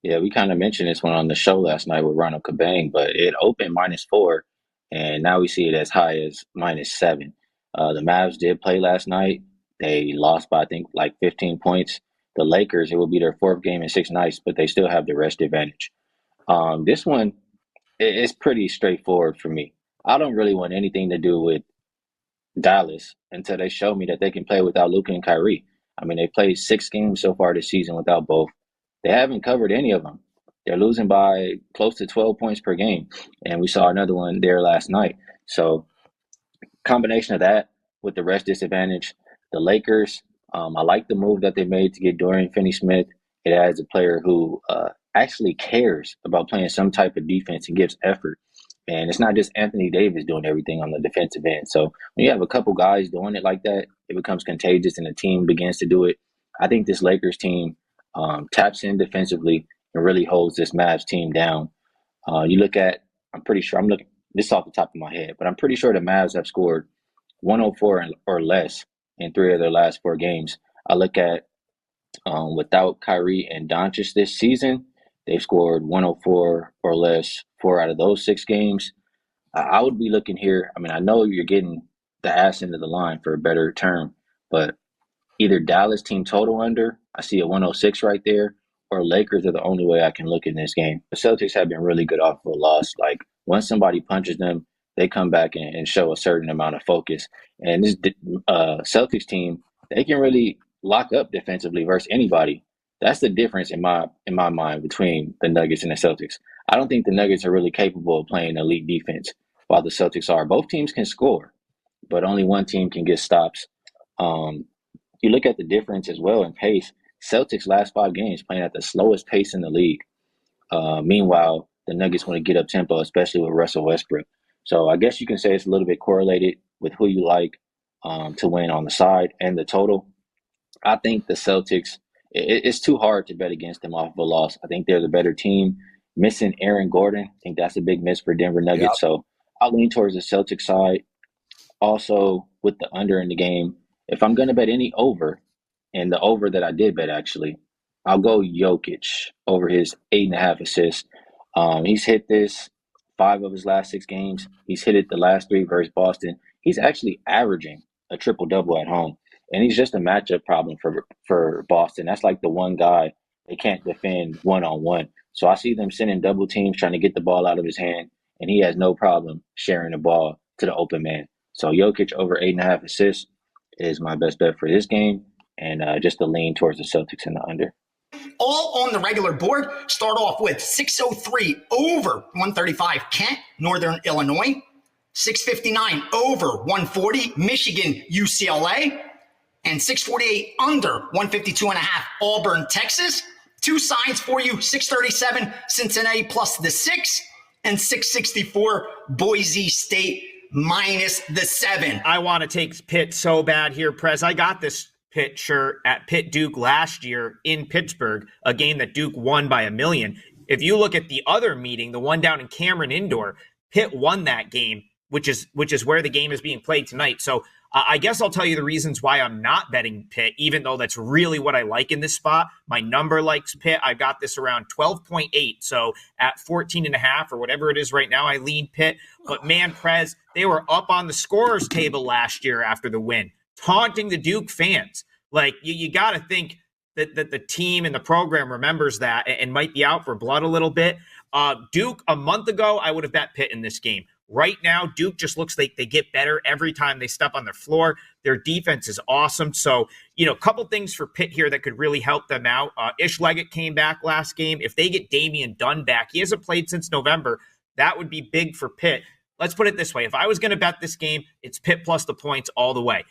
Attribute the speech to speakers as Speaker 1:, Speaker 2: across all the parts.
Speaker 1: Yeah, we kind of mentioned this one on the show last night with Ronald Kabang, but it opened -4, and now we see it as high as -7. The Mavs did play last night. They lost by, I think, like 15 points. The Lakers, it will be their fourth game in 6 nights, but they still have the rest advantage. This one is pretty straightforward for me. I don't really want anything to do with Dallas until they show me that they can play without Luka and Kyrie. I mean, they played 6 games so far this season without both. They haven't covered any of them. They're losing by close to 12 points per game, and we saw another one there last night. So, combination of that with the rest disadvantage, the Lakers. I like the move that they made to get Dorian Finney-Smith. It adds a player who actually cares about playing some type of defense and gives effort. And it's not just Anthony Davis doing everything on the defensive end. So when you have a couple guys doing it like that, it becomes contagious and the team begins to do it. I think this Lakers team taps in defensively and really holds this Mavs team down. You look at, I'm pretty sure, I'm looking this off the top of my head, but I'm pretty sure the Mavs have scored 104 or less in 3 of their last 4 games. I look at without Kyrie and Doncic this season, they've scored 104 or less 4 out of those 6 games. I would be looking here. I mean, I know you're getting the ass end of the line for a better term, but either Dallas team total under, I see a 106 right there, or Lakers are the only way I can look in this game. The Celtics have been really good off of a loss. Like, once somebody punches them, they come back and show a certain amount of focus. And this Celtics team, they can really lock up defensively versus anybody. That's the difference in my mind between the Nuggets and the Celtics. I don't think the Nuggets are really capable of playing elite defense, while the Celtics are. Both teams can score, but only one team can get stops. You look at the difference as well in pace. Celtics last 5 games playing at the slowest pace in the league. Meanwhile, the Nuggets want to get up tempo, especially with Russell Westbrook. So I guess you can say it's a little bit correlated with who you like to win on the side and the total. I think the Celtics, it's too hard to bet against them off of a loss. I think they're the better team. Missing Aaron Gordon, I think that's a big miss for Denver Nuggets.
Speaker 2: Yep.
Speaker 1: So I'll lean towards the Celtics side. Also, with the under in the game, if I'm going to bet any over, and the over that I did bet actually, I'll go Jokic over his 8.5 assists. He's hit this 5 of his last 6 games. He's hit it the last 3 versus Boston. He's actually averaging a triple-double at home. And he's just a matchup problem for Boston. That's like the one guy they can't defend one-on-one. So I see them sending double teams trying to get the ball out of his hand, and he has no problem sharing the ball to the open man. So Jokic over 8.5 assists is my best bet for this game, and just to lean towards the Celtics in the under.
Speaker 3: All on the regular board. Start off with 603 over 135 Kent, Northern Illinois. 659 over 140 Michigan, UCLA. And 648 under 152.5 Auburn, Texas. 2 signs for you, 637 Cincinnati plus the 6 and 664 Boise State minus the 7.
Speaker 4: I want to take Pitt so bad here, Prez. I got this Pitt shirt at Pitt Duke last year in Pittsburgh, a game that Duke won by 1,000,000. If you look at the other meeting, the one down in Cameron Indoor, Pitt won that game, which is where the game is being played tonight. So I guess I'll tell you the reasons why I'm not betting Pitt, even though that's really what I like in this spot. My number likes Pitt. I got this around 12.8. So at 14.5 or whatever it is right now, I lean Pitt. But man, Prez, they were up on the scorer's table last year after the win, taunting the Duke fans. Like, you got to think that the team and the program remembers that and might be out for blood a little bit. Duke, a month ago, I would have bet Pitt in this game. Right now, Duke just looks like they get better every time they step on their floor. Their defense is awesome. So, a couple things for Pitt here that could really help them out. Ish Leggett came back last game. If they get Damian Dunn back, he hasn't played since November. That would be big for Pitt. Let's put it this way. If I was going to bet this game, it's Pitt plus the points all the way.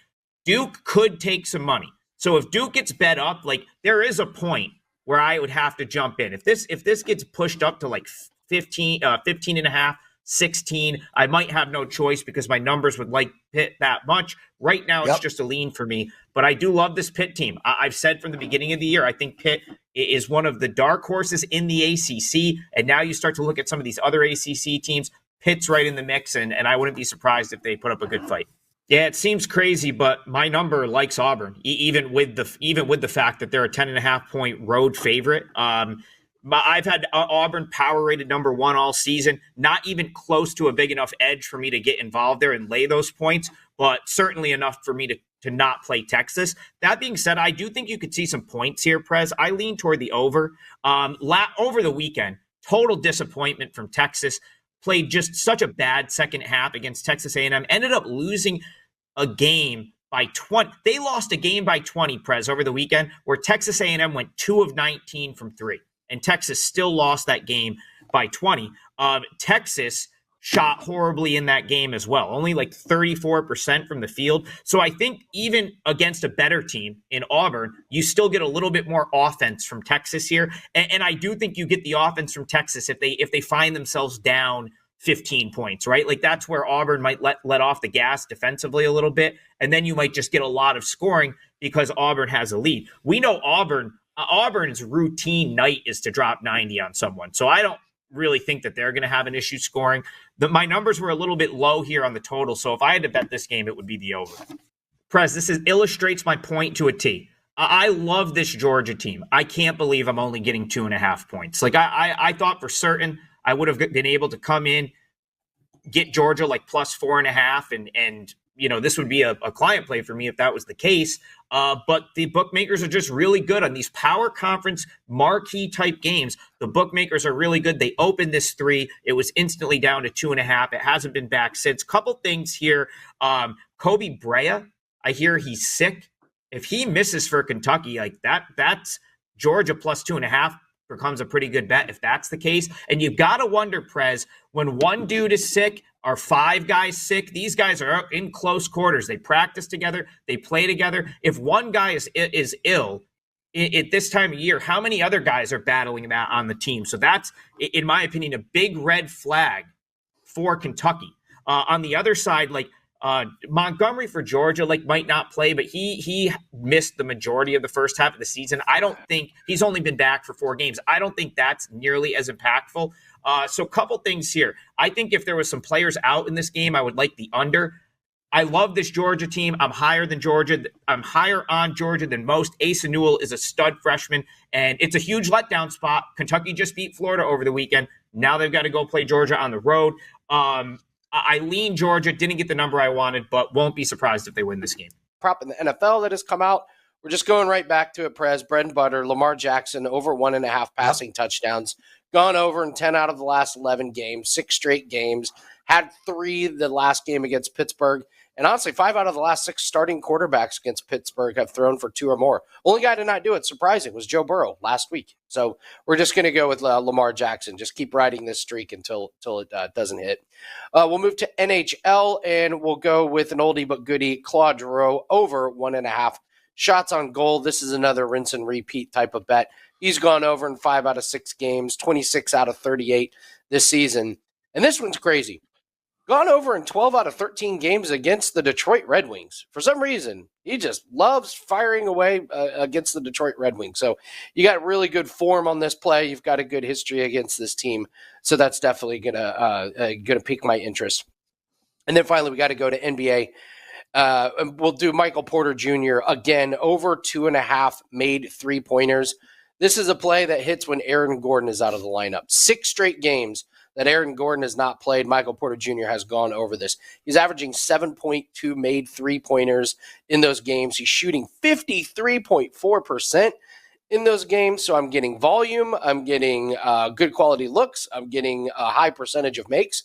Speaker 4: Duke could take some money. So if Duke gets bet up, there is a point where I would have to jump in. If this gets pushed up to 15 and a half, 16, I might have no choice because my numbers would like Pitt that much. Right now, it's just a lean for me. But I do love this Pitt team. I've said from the beginning of the year, I think Pitt is one of the dark horses in the ACC. And now you start to look at some of these other ACC teams. Pitt's right in the mix, and I wouldn't be surprised if they put up a good fight. Yeah, it seems crazy, but my number likes Auburn, even with the fact that they're a 10.5 point road favorite. I've had Auburn power rated number 1 all season, not even close to a big enough edge for me to get involved there and lay those points, but certainly enough for me to not play Texas. That being said, I do think you could see some points here, Prez. I lean toward the over. Over the weekend, total disappointment from Texas. Played just such a bad second half against Texas A&M. Ended up losing a game by 20. They lost a game by 20, Prez, over the weekend, where Texas A&M went 2 of 19 from 3. And Texas still lost that game by 20. Texas shot horribly in that game as well, only like 34% from the field. So I think even against a better team in Auburn, you still get a little bit more offense from Texas here. And I do think you get the offense from Texas if they find themselves down 15 points, right? Like that's where Auburn might let off the gas defensively a little bit. And then you might just get a lot of scoring because Auburn has a lead. We know Auburn's routine night is to drop 90 on someone. So I don't really think that they're going to have an issue scoring. My numbers were a little bit low here on the total. So if I had to bet this game, it would be the over. Prez, this illustrates my point to a T. I love this Georgia team. I can't believe I'm only getting 2.5 points. Like I thought for certain I would have been able to come in, get Georgia like plus 4.5, and this would be a client play for me if that was the case. But the bookmakers are just really good on these power conference marquee type games. The bookmakers are really good. They opened this 3. It was instantly down to 2.5. It hasn't been back since. Couple things here. Kobe Brea, I hear he's sick. If he misses for Kentucky, like that's Georgia plus 2.5 becomes a pretty good bet if that's the case. And you got to wonder, Prez, when one dude is sick, are 5 guys sick? These guys are in close quarters. They practice together. They play together. If one guy is ill at this time of year, how many other guys are battling that on the team? So that's, in my opinion, a big red flag for Kentucky. On the other side, like Montgomery for Georgia, might not play, but he missed the majority of the first half of the season. I don't think he's only been back for 4 games. I don't think that's nearly as impactful. So a couple things here. I think if there was some players out in this game, I would like the under. I love this Georgia team. I'm higher on Georgia than most. Asa Newell is a stud freshman, and it's a huge letdown spot. Kentucky just beat Florida over the weekend. Now they've got to go play Georgia on the road. I lean Georgia. Didn't get the number I wanted, but won't be surprised if they win this game.
Speaker 2: Prop in the NFL that has come out. We're just going right back to it, Prez. Bread and butter. Lamar Jackson over 1.5 passing touchdowns. Gone over in 10 out of the last 11 games, 6 straight games. Had 3 the last game against Pittsburgh. And honestly, 5 out of the last 6 starting quarterbacks against Pittsburgh have thrown for 2 or more. Only guy to not do it, surprising, was Joe Burrow last week. So we're just going to go with Lamar Jackson. Just keep riding this streak until it doesn't hit. We'll move to NHL, and we'll go with an oldie but goodie, Claude Giroux, over 1.5 shots on goal. This is another rinse and repeat type of bet. He's gone over in 5 out of 6 games, 26 out of 38 this season. And this one's crazy. Gone over in 12 out of 13 games against the Detroit Red Wings. For some reason, he just loves firing away against the Detroit Red Wings. So you got really good form on this play. You've got a good history against this team. So that's definitely gonna pique my interest. And then finally, we got to go to NBA. We'll do Michael Porter Jr. again, over 2.5 made 3-pointers. This is a play that hits when Aaron Gordon is out of the lineup. 6 straight games that Aaron Gordon has not played. Michael Porter Jr. has gone over this. He's averaging 7.2 made 3-pointers in those games. He's shooting 53.4% in those games. So I'm getting volume. I'm getting good quality looks. I'm getting a high percentage of makes.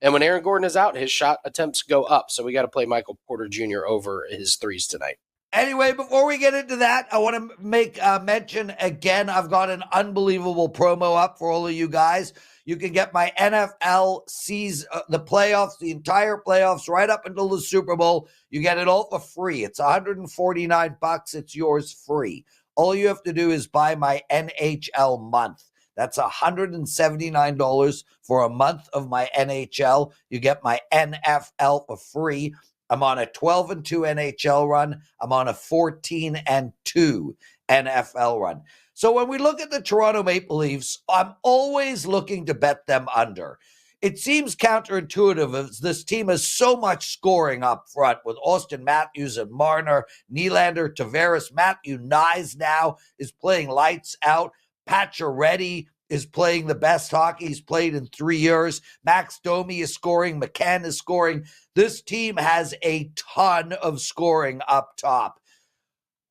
Speaker 2: And when Aaron Gordon is out, his shot attempts go up. So we got to play Michael Porter Jr. over his threes tonight.
Speaker 5: Anyway, before we get into that, I want to make mention again, I've got an unbelievable promo up for all of you guys. You can get my NFL season, the playoffs, the entire playoffs, right up until the Super Bowl. You get it all for free. It's $149. It's yours free. All you have to do is buy my NHL month. That's $179 for a month of my NHL. You get my NFL for free. I'm on a 12-2 NHL run. I'm on a 14-2 NFL run. So when we look at the Toronto Maple Leafs, I'm always looking to bet them under. It seems counterintuitive as this team has so much scoring up front with Austin Matthews and Marner, Nylander, Tavares, Matthew Nyes now is playing lights out. Pacioretty is playing the best hockey he's played in 3 years. Max Domi is scoring. McCann is scoring. This team has a ton of scoring up top.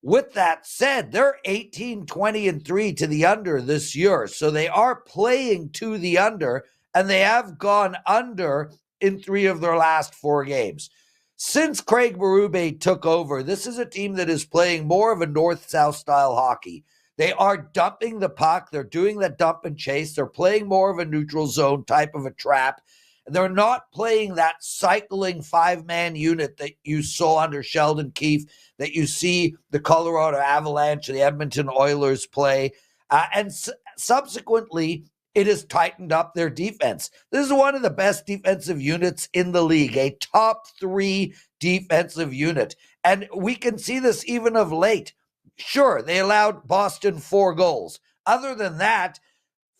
Speaker 5: With that said, they're 18, 20, and 3 to the under this year. So they are playing to the under, and they have gone under in 3 of their last 4 games. Since Craig Berube took over, this is a team that is playing more of a north-south style hockey. They are dumping the puck. They're doing that dump and chase. They're playing more of a neutral zone type of a trap. They're not playing that cycling 5-man unit that you saw under Sheldon Keefe, that you see the Colorado Avalanche and the Edmonton Oilers play. Subsequently, it has tightened up their defense. This is one of the best defensive units in the league, a top 3 defensive unit. And we can see this even of late. Sure, they allowed Boston 4 goals. Other than that,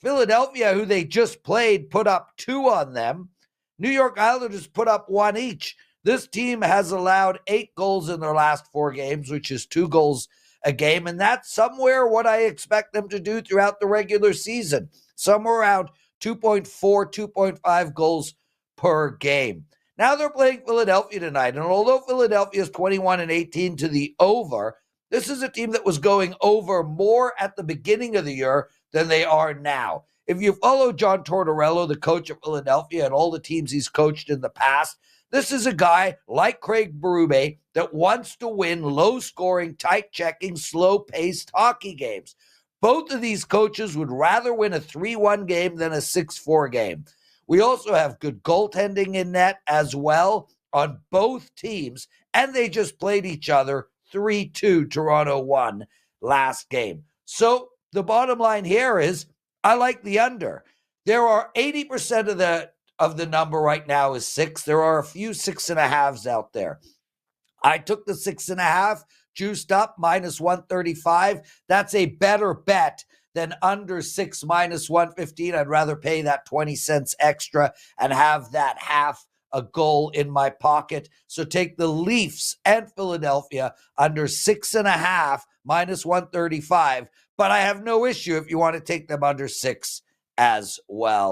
Speaker 5: Philadelphia, who they just played, put up 2 on them. New York Islanders put up 1 each. This team has allowed 8 goals in their last 4 games, which is 2 goals a game. And that's somewhere what I expect them to do throughout the regular season. Somewhere around 2.4, 2.5 goals per game. Now they're playing Philadelphia tonight. And although Philadelphia is 21-18 to the over, this is a team that was going over more at the beginning of the year than they are now. If you follow John Tortorella, the coach of Philadelphia, and all the teams he's coached in the past, this is a guy like Craig Berube that wants to win low-scoring, tight-checking, slow-paced hockey games. Both of these coaches would rather win a 3-1 game than a 6-4 game. We also have good goaltending in net as well on both teams, and they just played each other 3-2. Toronto won last game. So the bottom line here is I like the under. There are 80% of the number right now is 6. There are a few 6.5s out there. I took the 6.5, juiced up -135. That's a better bet than under 6 -115. I'd rather pay that 20 cents extra and have that half a goal in my pocket. So take the Leafs and Philadelphia under 6.5 -135. But I have no issue if you want to take them under 6 as well.